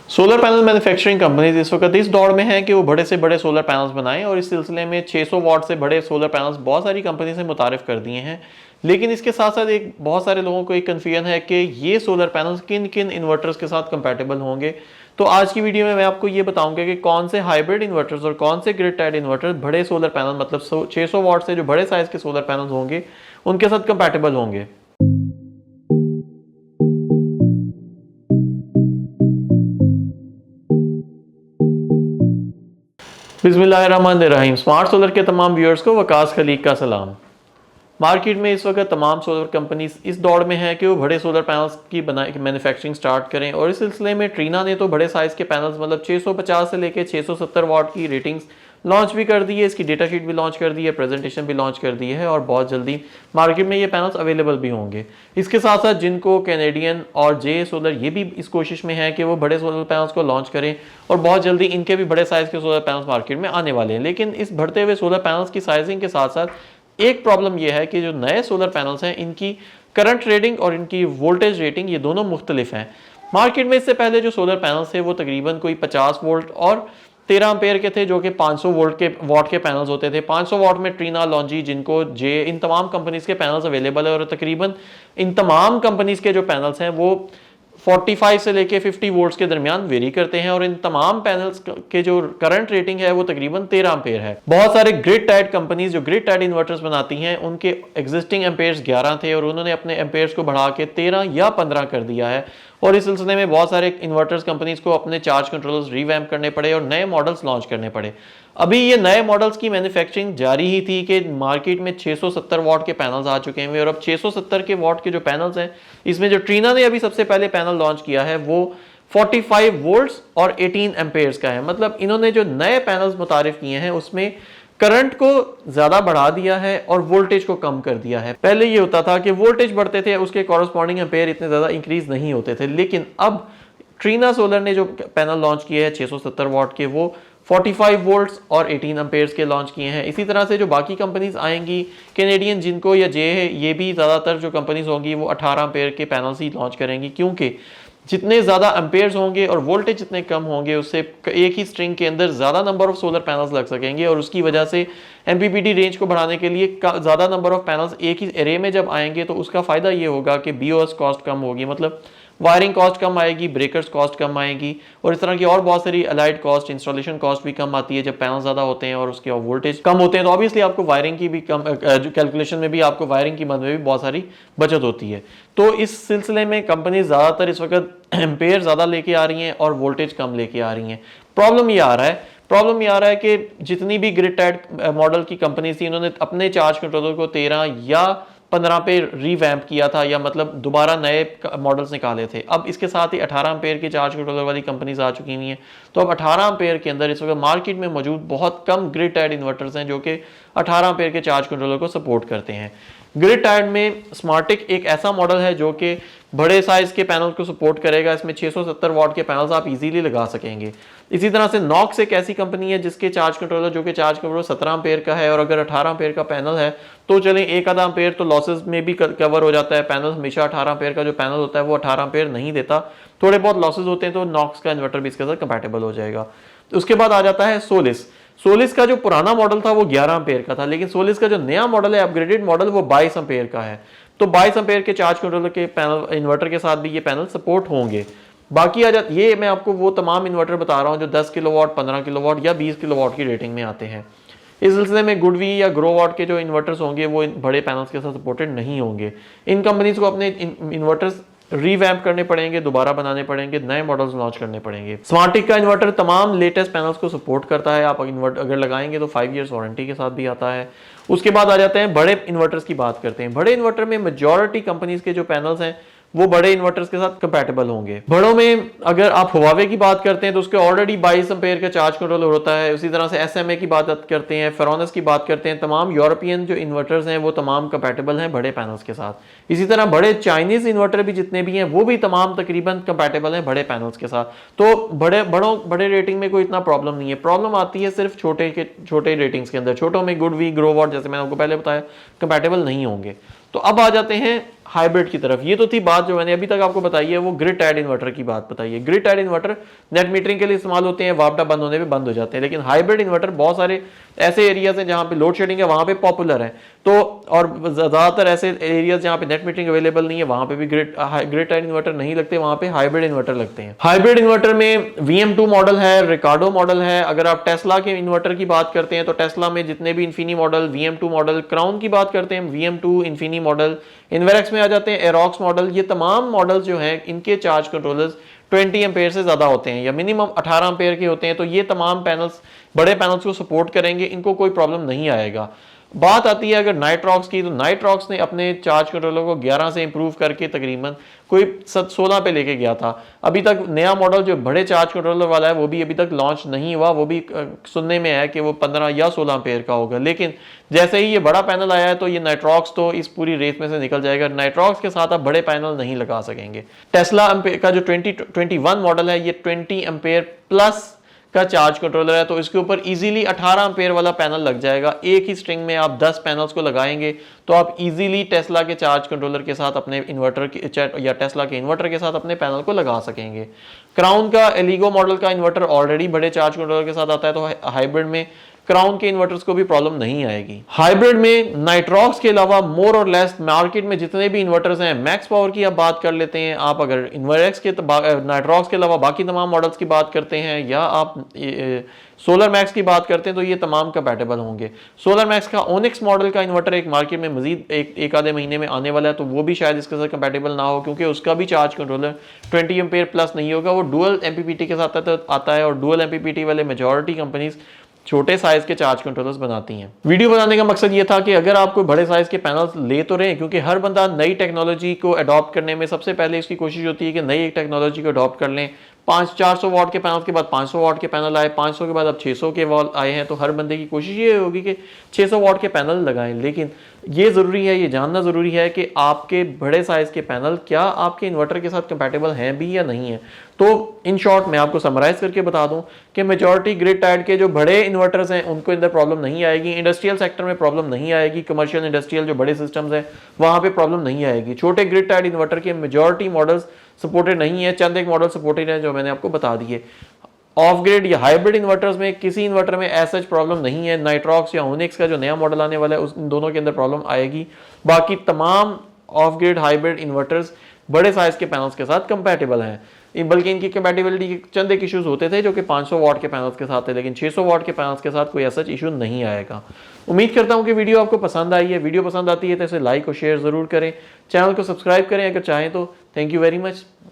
Solar panel manufacturing companies इस वक्त इस दौर में हैं कि वो बड़े से बड़े सोलर पैनल्स बनाएं और इस सिलसिले में 600 वाट से बड़े सोलर पैनल्स बहुत सारी कंपनी से मुतारिफ कर दिए हैं। लेकिन इसके साथ साथ एक बहुत सारे लोगों को एक कन्फ्यूजन है कि ये सोलर पैनल्स किन किन इन्वर्टर्स के साथ कंपैटिबल होंगे। तो आज की वीडियो में मैं आपको ये बताऊंगा कि कौन से हाइब्रिड इन्वर्टर्स और कौन से ग्रिड टाइड इन्वर्टर्स बड़े सोलर पैनल मतलब 600 वाट से जो बड़े साइज के सोलर पैनल्स होंगे उनके साथ कंपैटिबल होंगे। बिस्मिल्लाहिर्रहमानिर्रहीम। स्मार्ट सोलर के तमाम व्यूअर्स को वकास खलीक का सलाम। मार्केट में इस वक्त तमाम सोलर कंपनीज इस दौड़ में है कि वो बड़े सोलर पैनल्स की मैन्युफैक्चरिंग स्टार्ट करें और इस सिलसिले में ट्रीना ने तो बड़े साइज़ के पैनल्स मतलब 650 से लेकर 670 वाट की रेटिंग्स लॉन्च भी कर दी है, इसकी डेटा शीट भी लॉन्च कर दी है, प्रेजेंटेशन भी लॉन्च कर दी है और बहुत जल्दी मार्केट में ये पैनल्स अवेलेबल भी होंगे। इसके साथ साथ जिनको कैनेडियन और जे सोलर ये भी इस कोशिश में है कि वो बड़े सोलर पैनल्स को लॉन्च करें और बहुत जल्दी इनके भी बड़े साइज़ के सोलर पैनल्स मार्केट में आने वाले हैं। लेकिन इस बढ़ते हुए सोलर पैनल्स की साइजिंग के साथ साथ एक प्रॉब्लम यह है कि जो नए सोलर पैनल्स हैं इनकी करंट रेटिंग और इनकी वोल्टेज रेटिंग ये दोनों मुख्तलिफ हैं। मार्केट में इससे पहले जो सोलर पैनल्स थे वो तकरीबन कोई 50 वोल्ट और 13 एम्पेयर के थे जो कि 500 वोल्ट के वाट के पैनल्स होते थे। 500 वाट में ट्रीना, लॉन्जी, जिनको, जे, इन तमाम कंपनीज के पैनल्स अवेलेबल है और तकरीबन इन तमाम कंपनीज के जो पैनल्स हैं वो 45 से लेके 50 वोल्ट्स के दरमियान वेरी करते हैं और इन तमाम पैनल्स के जो करंट रेटिंग है वो तकरीबन 13 एम्पेयर है। बहुत सारे ग्रिड टाइड कंपनीज जो ग्रिड टाइड इन्वर्टर्स बनाती हैं उनके एग्जिस्टिंग एम्पेयर्स 11 थे और उन्होंने अपने एम्पेयर्स को बढ़ा के 13 या 15 कर दिया है और इस सिलसिले में बहुत सारे इन्वर्टर्स कंपनीज को अपने चार्ज कंट्रोलर्स रीवैम्प करने पड़े और नए मॉडल्स लॉन्च करने पड़े। अभी ये नए मॉडल्स की मैन्युफैक्चरिंग जारी ही थी कि मार्केट में 670 वाट के पैनल्स आ चुके हैं और अब 670 के वाट के जो पैनल्स हैं इसमें जो ट्रीना ने अभी सबसे पहले पैनल लॉन्च किया है वो 45 वोल्ट्स और 18 एम्पेयर्स का है। मतलब इन्होंने जो नए पैनल्स मुतारिफ किए हैं उसमें करंट को ज्यादा बढ़ा दिया है और वोल्टेज को कम कर दिया है। पहले ये होता था कि वोल्टेज बढ़ते थे, उसके कॉरस्पॉन्डिंग एम्पेयर इतने ज्यादा इंक्रीज नहीं होते थे, लेकिन अब ट्रीना सोलर ने जो पैनल लॉन्च किए हैं 670 वाट के वो 45 वोल्ट्स और 18 एम्पेयर्स के लॉन्च किए हैं। इसी तरह से जो बाकी कंपनीज आएंगी, कैनेडियन, जिनको या जे है, ये भी ज़्यादातर जो कंपनीज होंगी वो 18 एम्पेयर के पैनल्स ही लॉन्च करेंगी क्योंकि जितने ज़्यादा एम्पेयर्स होंगे और वोल्टेज जितने कम होंगे उससे एक ही स्ट्रिंग के अंदर ज़्यादा नंबर ऑफ सोलर पैनल्स लग सकेंगे और उसकी वजह से एमपीपीटी रेंज को बढ़ाने के लिए ज़्यादा नंबर ऑफ पैनल्स एक ही एरे में जब आएंगे तो उसका फ़ायदा ये होगा कि बीओएस कॉस्ट कम होगी, मतलब वायरिंग कॉस्ट कम आएगी, ब्रेकर्स कॉस्ट कम आएगी और इस तरह की और बहुत सारी अलाइड कॉस्ट, इंस्टॉलेशन कॉस्ट भी कम आती है जब पैनल ज़्यादा होते हैं और उसके वोल्टेज कम होते हैं। तो ऑब्वियसली आपको वायरिंग की भी कम जो कैलकुलेशन में भी आपको वायरिंग की मद में भी बहुत सारी बचत होती है। तो इस सिलसिले में कंपनी ज़्यादातर इस वक्त एम्पेयर ज़्यादा लेके आ रही हैं और वोल्टेज कम लेके आ रही हैं। प्रॉब्लम ये आ रहा है कि जितनी भी ग्रिड टाइड मॉडल की कंपनीज थी इन्होंने अपने चार्ज कंट्रोलर को 13 या 15 पे रीवैम्प किया था या मतलब दोबारा नए मॉडल्स निकाले थे। अब इसके साथ ही 18 एम्पेयर की चार्ज कंट्रोलर वाली कंपनीज आ चुकी हुई हैं। तो अब 18 एम्पेयर के अंदर इस वक्त मार्केट में मौजूद बहुत कम ग्रिड टाइड इन्वर्टर्स हैं जो कि 18 एम्पेयर के चार्ज कंट्रोलर को सपोर्ट करते हैं। ग्रिड टाइड में स्मार्टिक एक ऐसा मॉडल है जो कि बड़े साइज के पैनल को सपोर्ट करेगा। इसमें 670 वाट के पैनल्स आप इजीली लगा सकेंगे। इसी तरह से नॉक्स एक ऐसी कंपनी है जिसके चार्ज कंट्रोलर जो कि चार्ज कंट्रोलर 17 एम्पेयर का है और अगर 18 एम्पेयर का पैनल है तो चलें एक आधा एम्पेयर तो लॉसेस में भी कवर हो जाता है। पैनल हमेशा 18 एम्पेयर का जो पैनल होता है वो 18 एम्पेयर नहीं देता, थोड़े बहुत लॉसेस होते हैं, तो नॉक्स का इन्वर्टर भी इसके साथ कंपैटिबल हो जाएगा। उसके बाद आ जाता है सोलिस का जो पुराना मॉडल था वो 11 एम्पेयर का था, लेकिन सोलिस का जो नया मॉडल है, अपग्रेडेड मॉडल, वो 22 एम्पेयर का है। तो 22 एम्पेयर के चार्ज कंट्रोलर के पैनल इन्वर्टर के साथ भी ये पैनल सपोर्ट होंगे। बाकी आ जाता, ये मैं आपको वो तमाम इन्वर्टर बता रहा हूँ जो 10 किलोवाट, 15 किलोवाट या 20 किलोवाट की रेटिंग में आते हैं। इस सिलसिले में गुडवी या ग्रोवाट के जो इन्वर्टर्स होंगे वो बड़े पैनल्स के साथ सपोर्टेड नहीं होंगे। इन कंपनीज को अपने इन्वर्टर्स रीवैम्प करने पड़ेंगे, दोबारा बनाने पड़ेंगे, नए मॉडल्स लॉन्च करने पड़ेंगे। स्मार्टिक का इन्वर्टर तमाम लेटेस्ट पैनल्स को सपोर्ट करता है। आप इन्वर्टर अगर लगाएंगे तो 5 इयर्स वारंटी के साथ भी आता है। उसके बाद आ जाते हैं बड़े इन्वर्टर्स की बात करते हैं। बड़े इन्वर्टर में मेजॉरिटी कंपनीज के जो पैनल्स हैं वो बड़े इन्वर्टर्स के साथ कंपैटिबल होंगे। बड़ों में अगर आप हुआवे की बात करते हैं तो उसके ऑलरेडी 22 एम्पेयर का चार्ज कंट्रोलर होता है। उसी तरह से एसएमए की बात करते हैं, फेरोनस की बात करते हैं, तमाम यूरोपियन जो इन्वर्टर्स हैं वो तमाम कंपैटिबल हैं बड़े पैनल्स के साथ। इसी तरह बड़े चाइनीज इन्वर्टर भी जितने भी हैं वो भी तमाम तकरीबन कंपैटिबल हैं बड़े पैनल्स के साथ। तो बड़े रेटिंग में कोई इतना प्रॉब्लम नहीं है। प्रॉब्लम आती है सिर्फ छोटे रेटिंग्स के अंदर। छोटों में गुडवी, ग्रोवाट, जैसे मैंने आपको पहले बताया, कंपैटिबल नहीं होंगे। तो अब आ जाते हैं हाइब्रिड की तरफ। ये तो थी बात जो मैंने अभी तक आपको बताई है, वो ग्रिड टाइड इन्वर्टर की बात बताई है। Grid tied inverter net metering के लिए इस्तेमाल होते हैं, वापडा बंद होने पे बंद हो जाते हैं। लेकिन हाइब्रिड इन्वर्टर बहुत सारे ऐसे एरियाज हैं जहां पे लोड शेडिंग है, वहां पे पॉपुलर है। तो और ज्यादातर ऐसे एरियाज जहां पे नेट मीटरिंग अवेलेबल नहीं है, वहां पे भी ग्रिड टाइड इन्वर्टर नहीं लगते, वहां पे हाइब्रिड इन्वर्टर लगते हैं। हाइब्रिड इन्वर्टर में VM2 मॉडल है, रिकार्डो मॉडल है। अगर आप टेस्ला के इन्वर्टर की बात करते हैं तो टेस्ला में जितने भी इन्फिनी मॉडल, VM2 मॉडल, क्राउन की बात करते हैं VM2 इन्फिनी मॉडल, इन्वेरेक्स में आ जाते हैं एरोक्स मॉडल। ये तमाम मॉडल्स जो हैं इनके चार्ज कंट्रोलर्स 20 एम्पेयर से ज्यादा होते हैं या मिनिमम 18 एम्पेयर के होते हैं। तो ये तमाम पैनल्स बड़े पैनल्स को सपोर्ट करेंगे, इनको कोई प्रॉब्लम नहीं आएगा। बात आती है अगर नाइट्रॉक्स की, तो नाइट्रॉक्स ने अपने चार्ज कंट्रोलर को 11 से इंप्रूव करके तकरीबन कोई 16 पे लेके गया था। अभी तक नया मॉडल जो बड़े चार्ज कंट्रोलर वाला है वो भी अभी तक लॉन्च नहीं हुआ। वो भी सुनने में है कि वो 15 या 16 एम्पेयर का होगा। लेकिन जैसे ही ये बड़ा पैनल आया है तो ये नाइट्रॉक्स तो इस पूरी रेस में से निकल जाएगा। नाइट्रॉक्स के साथ आप बड़े पैनल नहीं लगा सकेंगे। टेस्ला का जो 2021 मॉडल है ये 20 एम्पेयर प्लस का चार्ज कंट्रोलर है, तो इसके ऊपर इजीली 18 एम्पेयर वाला पैनल लग जाएगा। एक ही स्ट्रिंग में आप 10 पैनल्स को लगाएंगे तो आप इजीली टेस्ला के चार्ज कंट्रोलर के साथ अपने इन्वर्टर या टेस्ला के इन्वर्टर के साथ अपने पैनल को लगा सकेंगे। क्राउन का एलिगो मॉडल का इन्वर्टर ऑलरेडी बड़े चार्ज कंट्रोलर के साथ आता है, तो हाइब्रिड में क्राउन के इन्वर्टर्स को भी प्रॉब्लम नहीं आएगी। हाइब्रिड में नाइट्रॉक्स के अलावा मोर और लेस मार्केट में जितने भी इन्वर्टर्स हैं, मैक्स पावर की आप बात कर लेते हैं, आप अगर इन्वर्टेक्स के नाइट्रॉक्स के अलावा बाकी तमाम मॉडल्स की बात करते हैं, या आप सोलर मैक्स की बात करते हैं, तो ये तमाम कंपैटिबल होंगे। सोलर मैक्स का ओनिक्स मॉडल का इन्वर्टर एक मार्केट में मजीद एक आधे महीने में आने वाला है, तो वो भी शायद इसके साथ कंपैटिबल ना हो, क्योंकि उसका भी चार्ज कंट्रोलर 20 एम्पेयर प्लस नहीं होगा। वो डुअल MPPT के साथ आता है, और डुअल MPPT वाले मेजॉरिटी कंपनीज छोटे साइज के चार्ज कंट्रोलर्स बनाती हैं। वीडियो बनाने का मकसद ये था कि अगर आप कोई बड़े साइज के पैनल्स ले तो रहे हैं, क्योंकि हर बंदा नई टेक्नोलॉजी को अडॉप्ट करने में सबसे पहले इसकी कोशिश होती है कि नई टेक्नोलॉजी को अडॉप्ट कर लें। 400 वाट के पैनल के बाद 500 वाट के पैनल आए, 500 के बाद अब 600 के वॉल आए हैं, तो हर बंदे की कोशिश ये होगी कि 600 वाट के पैनल लगाएं। लेकिन ये ज़रूरी है, ये जानना ज़रूरी है कि आपके बड़े साइज़ के पैनल क्या आपके इन्वर्टर के साथ कंपैटिबल हैं भी या नहीं है। तो इन शॉर्ट मैं आपको समराइज़ करके बता दूं कि मेजॉरिटी ग्रिड टाइड के जो बड़े इन्वर्टर्स हैं उनको अंदर प्रॉब्लम नहीं आएगी, इंडस्ट्रियल सेक्टर में प्रॉब्लम नहीं आएगी, कमर्शियल इंडस्ट्रियल जो बड़े सिस्टम्स हैं वहाँ पर प्रॉब्लम नहीं आएगी। छोटे ग्रिड टाइड इन्वर्टर के मेजॉरिटी मॉडल्स सपोर्टेड नहीं है, चंद एक मॉडल सपोर्टेड है जो मैंने आपको बता दिए। ऑफ ग्रिड या हाइब्रिड इन्वर्टर्स में किसी इन्वर्टर में ऐसा प्रॉब्लम नहीं है। नाइट्रॉक्स या ओनिक्स का जो नया मॉडल आने वाला है उस दोनों के अंदर प्रॉब्लम आएगी। बाकी तमाम ऑफ ग्रिड हाइब्रिड इन्वर्टर्स बड़े साइज के पैनल्स के साथ कंपैटिबल हैं, बल्कि इनकी कंपैटिबिलिटी के चंद एक इश्यूज होते थे जो कि 500 वाट के पैनल्स के साथ थे, लेकिन 600 वाट के पैनल्स के साथ कोई ऐसा इशू नहीं आएगा। उम्मीद करता हूं कि वीडियो आपको पसंद आई है। वीडियो पसंद आती है तो इसे लाइक और शेयर जरूर करें, चैनल को सब्सक्राइब करें अगर चाहें तो। Thank you very much.